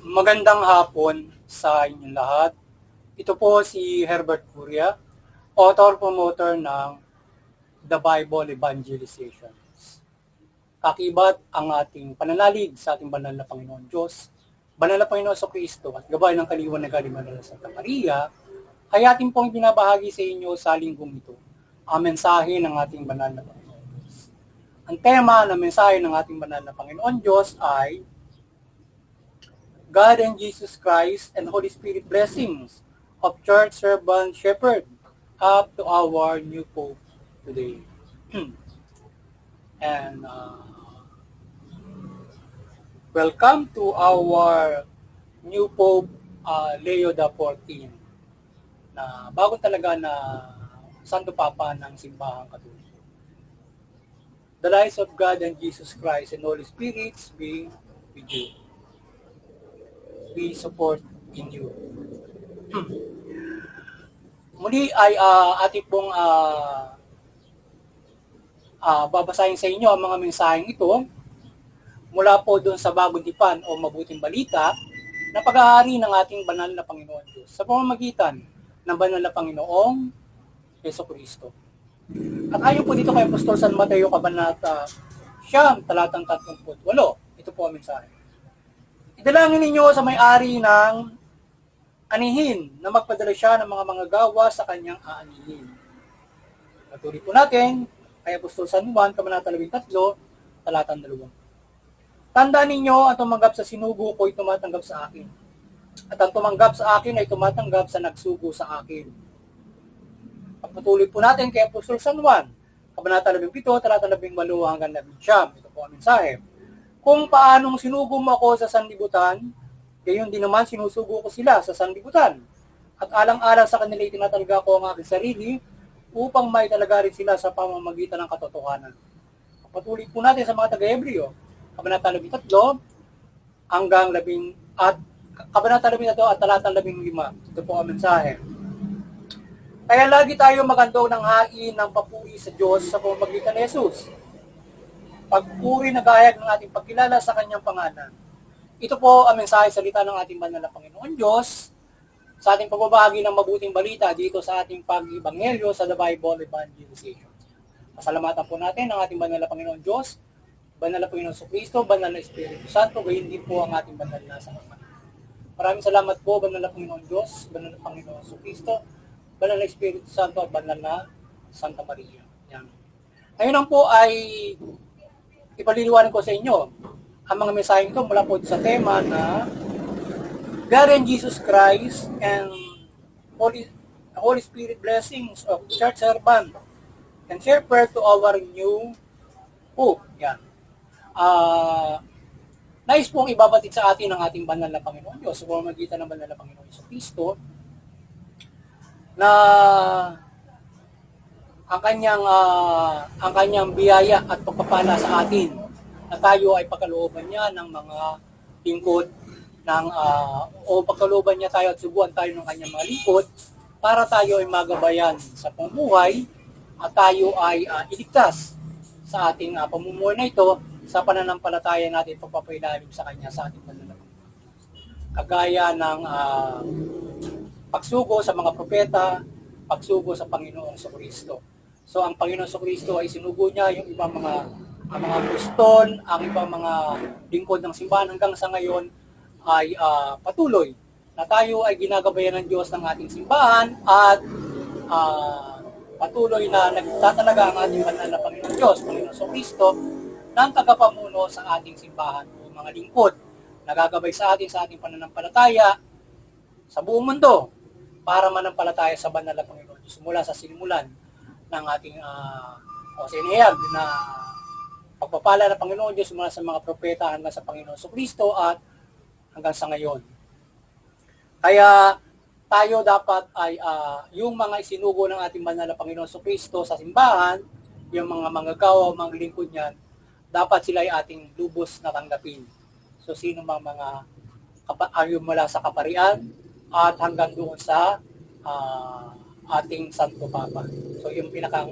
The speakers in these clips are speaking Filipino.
Magandang hapon sa inyong lahat. Ito po si Herbert Curia, author-promoter ng The Bible Evangelization. Kakibat ang ating pananalig sa ating banal na Panginoon Diyos, banal na Panginoon Kristo at gabay ng kaliwan na galing na Santa Maria, ay ating pong binabahagi sa inyo sa linggong ito, ang mensahe ng ating banal na Panginoon Diyos. Ang tema ng mensahe ng ating banal na Panginoon Diyos ay God and Jesus Christ and Holy Spirit blessings of Church Servant Shepherd up to our new Pope today. And welcome to our new Pope Leo XIV na bagong talaga na Santo Papa ng Simbahang Katoliko. The lives of God and Jesus Christ and Holy Spirit be with you. We support in you. Muli ay ating pong babasahin sa inyo ang mga mensaheng ito mula po doon sa Bagong Tipan o Mabuting Balita na pag-aari ng ating banal na Panginoon Diyos sa pamamagitan ng banal na Panginoong Jesucristo. At ayon po dito kay Apostol San Mateo Kabanata 9, talatang 38. Ito po ang mensahe. Idalangin ninyo sa may-ari ng anihin na magpadala siya ng mga manggagawa sa kanyang aanihin. Patuloy po natin kay Apostol San Juan, Kabanata 13, talatang 2. Tandaan ninyo, ang tumanggap sa sinugo ko ay tumatanggap sa akin. At ang tumanggap sa akin ay tumatanggap sa nagsugo sa akin. Pagpatuloy po natin kay Apostol San Juan, Kabanata 17, talatang 18 hanggang 19. Ito po ang mensahe. Kung paanong sinugo mo ako sa sanlibutan, gayon din naman sinusugo ko sila sa sanlibutan. At alang-alang sa kanila itinatalaga ko ang aking sarili upang may talaga rin sila sa pamamagitan ng katotohanan. Patuloy po natin sa mga taga-Hebreo, Kabanata 13 hanggang 10 at Kabanata 13 at talatang 15. Ito po ang mensahe. Kaya lagi tayo magandog ng hain ng papuri sa Diyos sa pamamagitan ni Jesus. Pagpuri na gayag ng ating pagkilala sa kanyang pangalan. Ito po ang mensahe salita ng ating banal na Panginoon Diyos sa ating pagbabahagi ng mabuting balita dito sa ating pag-ibanghelyo sa The Bible Evangelization. Pasalamatan po natin ang ating banal na Panginoon Diyos, banal na Panginoon Kristo, banal na Espiritu Santo, gayon din po ang ating banal na Sangkapan. Maraming salamat po, banal na Panginoon Diyos, banal na Panginoon Kristo, banal na Espiritu Santo at banal na Santa Maria. Yan. Ngayon po ay ipaliliwanag ko sa inyo ang mga mensaheng ito mula po sa tema na God and Jesus Christ and Holy Spirit blessings of Church Servant and Shepherd to our new Pope. Yan. Nais pong ibabatid sa atin ng ating banal na Panginoon Diyos sa pamamagitan ng banal na Panginoon Jesucristo na ang kanyang biyaya at pagpapala sa atin na tayo ay pagkalooban niya ng mga lingkod o pagkalooban niya tayo at subuan tayo ng kanyang mga lingkod para tayo ay magabayan sa pamumuhay at tayo ay iligtas sa ating pamumuhay na ito sa pananampalataya natin pagpapailalim sa kanya sa ating pananampalataya. Kagaya ng pagsugo sa mga propeta, pagsugo sa Panginoong Kristo. So ang Panginoon Kristo ay sinugo niya yung ibang mga apostol, ang ibang mga lingkod ng simbahan hanggang sa ngayon ay patuloy na tayo ay ginagabayan ng Diyos ng ating simbahan at patuloy na nagtatalaga ang ating banal na Panginoon Diyos, Panginoon Kristo, ng tagapamuno sa ating simbahan o mga lingkod. Nagagabay sa ating pananampalataya sa buong mundo para manampalataya sa banal na Panginoon Diyos mula sa sinimulan ng ating sinihag na pagpapala ng Panginoon Diyos mula sa mga propeta hanggang sa Panginoon Kristo at hanggang sa ngayon. Kaya tayo dapat ay yung mga isinugo ng ating banal na Panginoon Kristo sa simbahan, yung mga manggagawa o mga lingkod niyan, dapat sila ay ating lubos na tanggapin. So sino mga yung mula sa kaparian at hanggang doon sa ating Santo Papa. So yung pinakang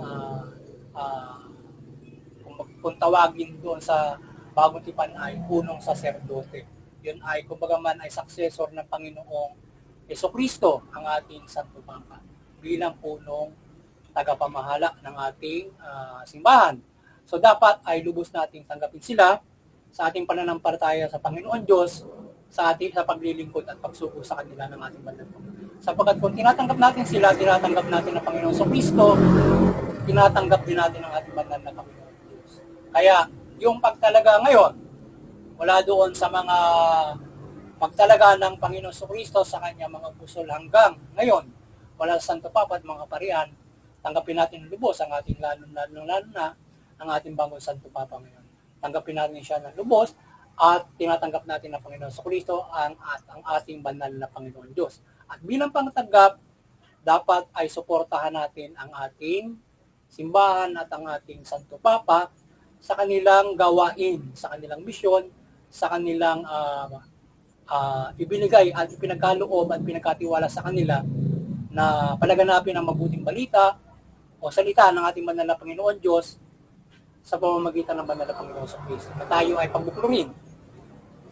kung tawagin doon sa Bagong Tipan ay punong saserdote. Yun ay kumbaga man ay successor ng Panginoong Jesucristo, ang ating Santo Papa, bilang punong tagapamahala ng ating simbahan. So dapat ay lubos nating tanggapin sila sa ating pananampalataya sa Panginoon Diyos, sa paglilingkod at pagsuko sa kanila ng ating banal. Sapagkat kung tinatanggap natin sila, tinatanggap natin ang Panginoon sa Kristo, tinatanggap din natin ang ating banal na Panginoon Diyos. Kaya yung pagtalaga ngayon, wala doon sa mga pagtalaga ng Panginoon sa Kristo sa kanya mga pusol hanggang ngayon, wala sa Santo Papa at mga parian, tanggapin natin lubos ang ating lalo na ang ating bagong Santo Papa ngayon. Tanggapin natin siya ng lubos at tinatanggap natin ng Panginoon sa Kristo ang ating banal na Panginoon Diyos. At bilang pangtanggap, dapat ay suportahan natin ang ating simbahan at ang ating Santo Papa sa kanilang gawain, sa kanilang misyon, sa kanilang ibinigay at pinagkaloob at pinagkatiwala sa kanila na palaganapin ang mabuting balita o salita ng ating banal na Panginoon Diyos sa pamamagitan ng banal na Panginoon sa Kristo. Na tayo ay pagbuklungin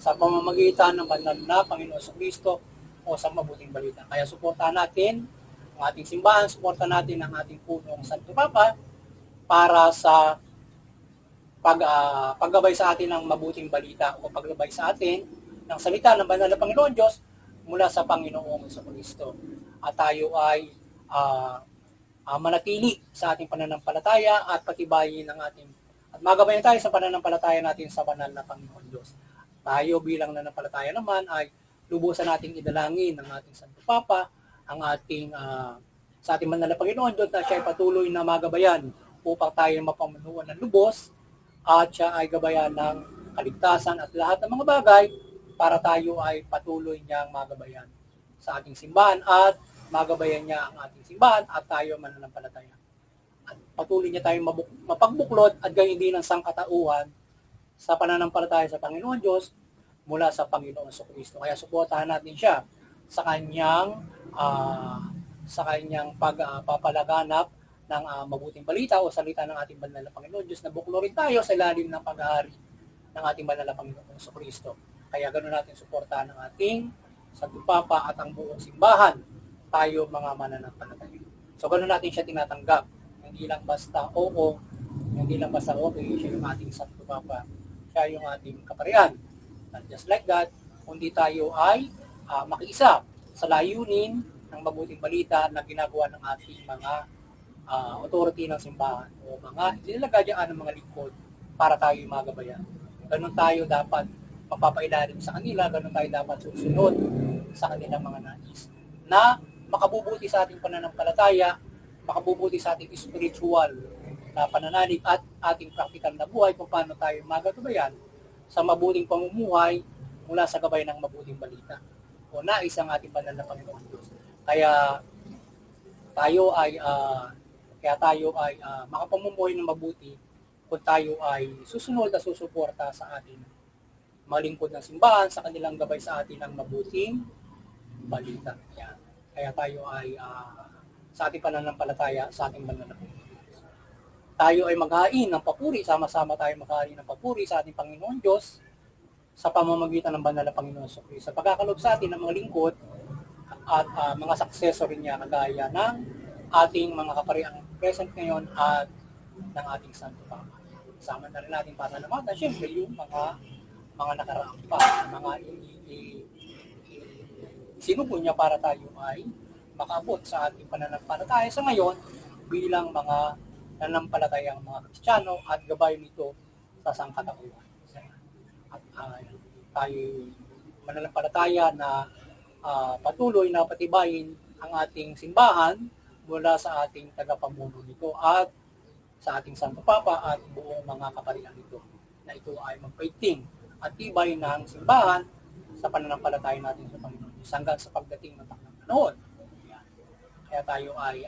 sa pamamagitan ng banal na Panginoon sa Kristo o sa mabuting balita. Kaya suportahan natin ang ating simbahan, suportahan natin ang ating punong Santo Papa para sa paggabay sa atin ng mabuting balita o paggabay sa atin ng salita ng banal na Panginoon Diyos mula sa Panginoong Jesucristo. At tayo ay manatili sa ating pananampalataya at patibayin ng ating at magabayan tayo sa pananampalataya natin sa banal na Panginoon Diyos. Tayo bilang nananampalataya naman ay lubusan nating idalangin ng ating Santo Papa, ang ating sa ating banal na Panginoon Diyos na siya ay patuloy na magabayan upang tayo mapamunuan ng lubos at siya ay gabayan ng kaligtasan at lahat ng mga bagay para tayo ay patuloy niyang magabayan sa ating simbahan at magabayan niya ang ating simbahan at tayo mananampalataya. At patuloy niya tayong mapagbuklod at gayon din ang sangkatauhan sa pananampalataya sa Panginoon Diyos mula sa Panginoon Jesucristo. Kaya suportahan natin siya sa kanyang pagpapalaganap ng mabuting balita o salita ng ating banal na Panginoon Diyos na buklo rin tayo sa ilalim ng paghahari ng ating banal na Panginoon Jesucristo. Kaya ganoon natin suportahan ng ating Santo Papa at ang buong simbahan, tayo mga mananampalataya. So ganoon natin siya tinatanggap. Hindi lang basta oo, hindi lang basta okay, siya yung ating Santo Papa, siya yung ating kaparian. Not just like that, kundi tayo ay makiisa sa layunin ng mabuting balita na ginagawa ng ating mga authority ng simbahan o mga nilalagyan ng mga lingkod para tayo magabayan. Ganun tayo dapat mapapailalim sa kanila, ganun tayo dapat susunod sa kanilang mga nais na makabubuti sa ating pananampalataya, makabubuti sa ating spiritual na pananalig at ating practical na buhay kung paano tayo magagabayan sa mabuting pamumuhay mula sa gabay ng mabuting balita o nais ang ating banal na Panginoon Diyos. Kaya tayo ay makapamumuhay ng mabuti kung tayo ay susunod at susuporta sa ating malingkod ng simbahan sa kanilang gabay sa atin ng mabuting balita. Yan. Kaya tayo ay sa ating pananampalataya sa ating banal na Panginoon. Tayo ay maghain ng papuri, sama-sama tayo maghain ng papuri sa ating Panginoon Diyos sa pamamagitan ng banal na Panginoon Jesucristo. Sa pagkakalob sa atin ng mga lingkod at mga successor niya kagaya ng ating mga kapariang present ngayon at ng ating Santo Papa. Sama na rin natin pasalamatan, siyempre yung mga nakaraang pa, mga sinubo niya para tayo ay makaabot sa ating pananampalataya sa ngayon bilang mga nananampalatayang mga Kristiyano at gabay nito sa sangkatauhan. At tayo mananampalataya na patuloy na patibayin ang ating simbahan mula sa ating tagapamuno nito at sa ating Santo Papa at buong mga kaparian nito na ito ay magpaiting at tibay ng simbahan sa pananampalataya natin sa Panginoon Diyos hanggang sa pagdating ng takdang panahon. Kaya tayo ay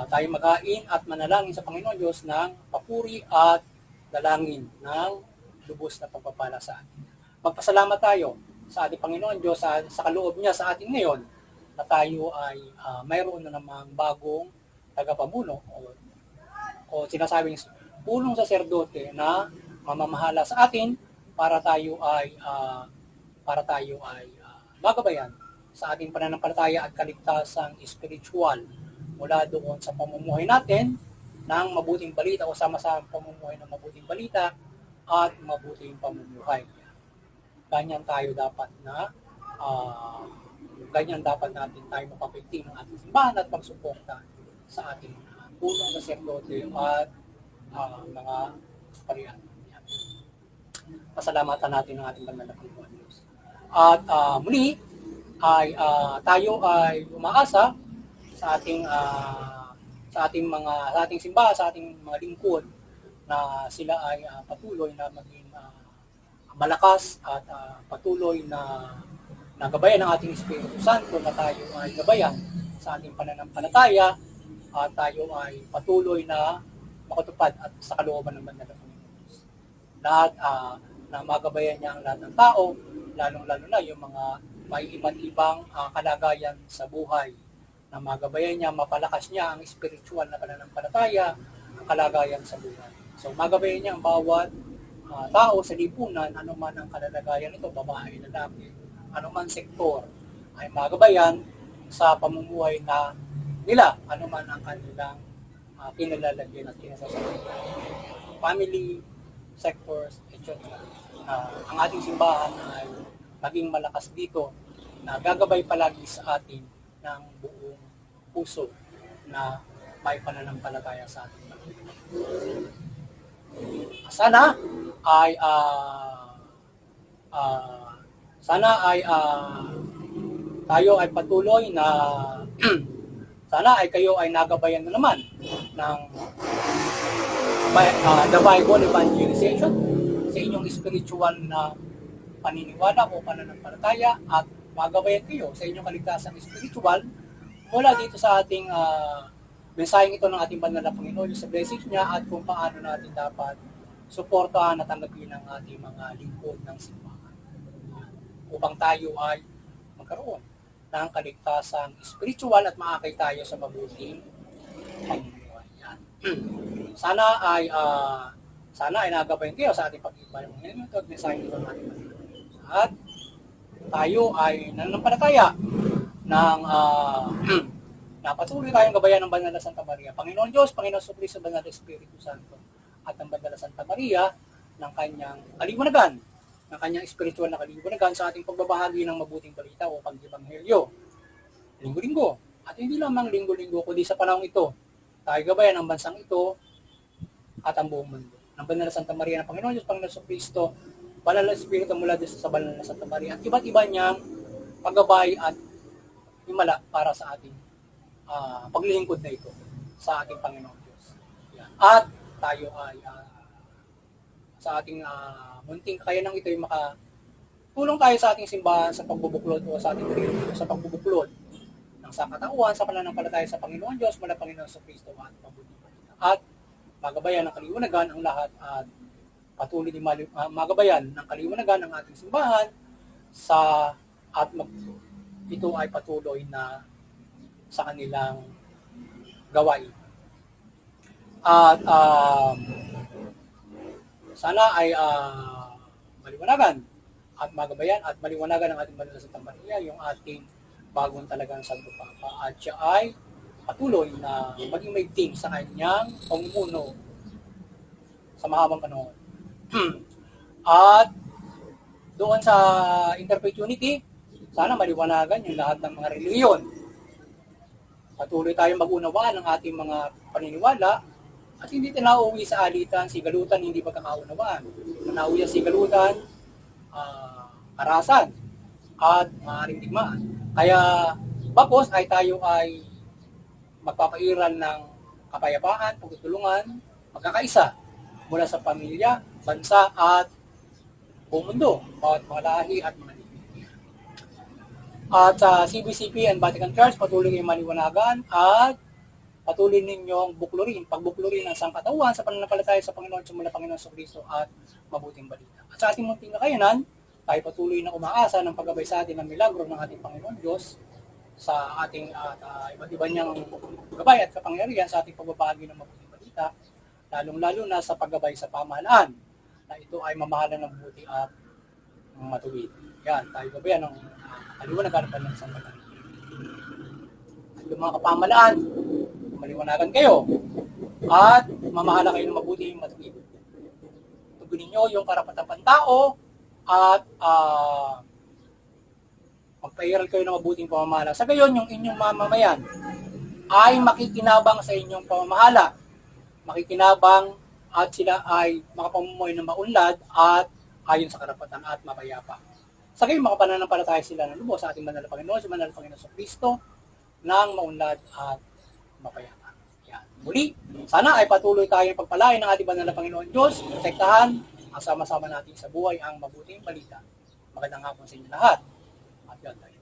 tayo maghain at manalangin sa Panginoon Diyos ng papuri at dalangin ng lubos na pagpapala sa atin. Magpasalamat tayo sa ating Panginoon Diyos sa kaloob niya sa atin ngayon na tayo ay mayroon na namang bagong tagapamuno o sinasabing punong saserdote na mamamahala sa atin para tayo ay magabayan sa ating pananampalataya at kaligtasang spiritual mula doon sa pamumuhay natin ng mabuting balita o sama-sama pamumuhay ng mabuting balita at mabuting pamumuhay. Ganyan dapat natin tayo mapapigting ng ating simbahan at pagsuporta sa ating punong saserdote at mga parian. Pasalamatan natin ang ating banal na Panginoon Diyos. At muli ay tayo ay umaasa sa ating simbahan, sa ating mga lingkod na sila ay patuloy na maging malakas at patuloy na gabayan ng ating Espiritu Santo, na tayo ay gabayan sa ating pananampalataya at tayo ay patuloy na makatupad at sa kalooban ng banal na Panginoon. Lahat na magabayan niya ang lahat ng tao, lalong-lalo na yung mga may iba't ibang kalagayan sa buhay, na magabayan niya, mapalakas niya ang spiritual na pananampalataya, ang kalagayan sa buhay. So magabayan niya ang bawat tao sa lipunan, anuman ang kalagayan nito, babae, lalaki, anuman sektor, ay magabayan sa pamumuhay na nila, anuman ang kanilang pinalalagyan at kinasasabi. Family, sectors, etc. Ang ating simbahan ay maging malakas dito, na gagabay palagi sa atin ng buong puso na may pananampalataya sa ating Panginoon. Sana ay tayo ay patuloy na sana ay kayo ay nagabayan na naman ng the Bible evangelization sa inyong spiritual na paniniwala o pananampalataya, at magabayan kayo sa inyong kaligtasang spiritual mula dito sa ating mensaheng ito ng ating banal na Panginoon, sa blessings niya at kung paano natin dapat suportahan at tanggapin ang ating mga lingkod ng simbahan upang tayo ay magkaroon ng kaligtasang spiritual at maakay tayo sa mabuting pamumuhay. Sana ay nagabayan kayo sa ating pag-ibig ng Panginoon at mensaheng ito ng ating Panginoon. At tayo ay nananampalataya ng na patuloy tayong gabayan ng Banal na Santa Maria, Panginoon Diyos, Panginoon Jesucristo, Banal na Espiritu Santo, at ang Banal na Santa Maria ng kanyang kaliwanagan, ng kanyang spiritual na kaliwanagan sa ating pagbabahagi ng mabuting balita o pag-ibanghelyo. Linggo-linggo. At hindi lamang linggo-linggo, kundi sa panahong ito, tayo gabayan ng bansang ito at ang buong mundo. Ng Banal na Santa Maria ng Panginoon Diyos, Panginoon Jesucristo, Banal na Espiritu mula dito sa Banal na Santa Maria, at iba't iba niyang paggabay at himala para sa ating paglilingkod na ito sa ating Panginoon Diyos. Yan. At tayo ay sa ating munting kakayanang ito ay makatulong tayo sa ating simbahan sa pagbubuklod o sa ating relihiyon sa pagbubuklod ng sakatauhan sa pananampalataya sa Panginoon Diyos, mula Panginoon sa Kristo at mabuting balita. At magabayan ng kaliwanagan ang lahat at patuloy din magabayan ng kaliwanagan ng ating simbahan ito ay patuloy na sa kanilang gawain. At sana ay maliwanagan at magabayan at maliwanagan ng ating Banal na Santa Maria, yung ating bagong talagang Santo Papa, at siya ay patuloy na maging maigting sa kanyang pamumuno sa mahabang panahon. At doon sa interperpetuity, sana maliwanagan yung lahat ng mga relihiyon. Patuloy tayong mag-unawaan ng ating mga paniniwala at hindi tinauwi sa alitan, sigalutan, hindi pagkakaunawaan. Tinauwi sa sigalutan, karahasan, at maaaring digmaan. Kaya bakos ay tayo ay magpapairal ng kapayapaan, pagtutulungan, pagkakaisa mula sa pamilya, bansa at buong mundo, bawat mga lahi at mga lipi. At sa CBCP and Vatican Church, patuloy kayong maliwanagan at patuloy ninyong pagbuklurin ang sangkatauhan sa pananampalataya sa Panginoon, sumula Panginoon sa Kristo at mabuting balita. At sa ating munting kakayanan, tayo patuloy na umaasa ng paggabay sa atin ng milagro ng ating Panginoon Diyos sa ating iba't iba niyang gabay at kapangyarihan sa ating pagbabahagi ng mabuting balita, lalong-lalo na sa paggabay sa pamahalaan na ito ay mamahalan ng buti at matuwid. Yan, tayo ba yan ang kaliwanag harapan ng isang banal. At yung mga kapamalaan, maliwanagan kayo at mamahala kayo ng mabuti at matuwid. Tugunin nyo yung karapatan tao at magpairal kayo ng mabuting pamamahala. Sa gayon, yung inyong mamamayan ay makikinabang sa inyong pamamahala. Makikinabang at sila ay makapamumuhay ng maunlad at ayon sa karapatan at mapayapa. Sa gayon, makapananampalataya sila ng lubos sa ating banal na Panginoon, si banal na Panginoon sa Kristo, ng maunlad at mapayapa. Yan. Muli, sana ay patuloy tayong pagpalain ng ating banal na Panginoon Diyos, protektahan, ang sama-sama natin sa buhay ang mabuting balita. Magandang hapon sa inyo lahat. At God bless.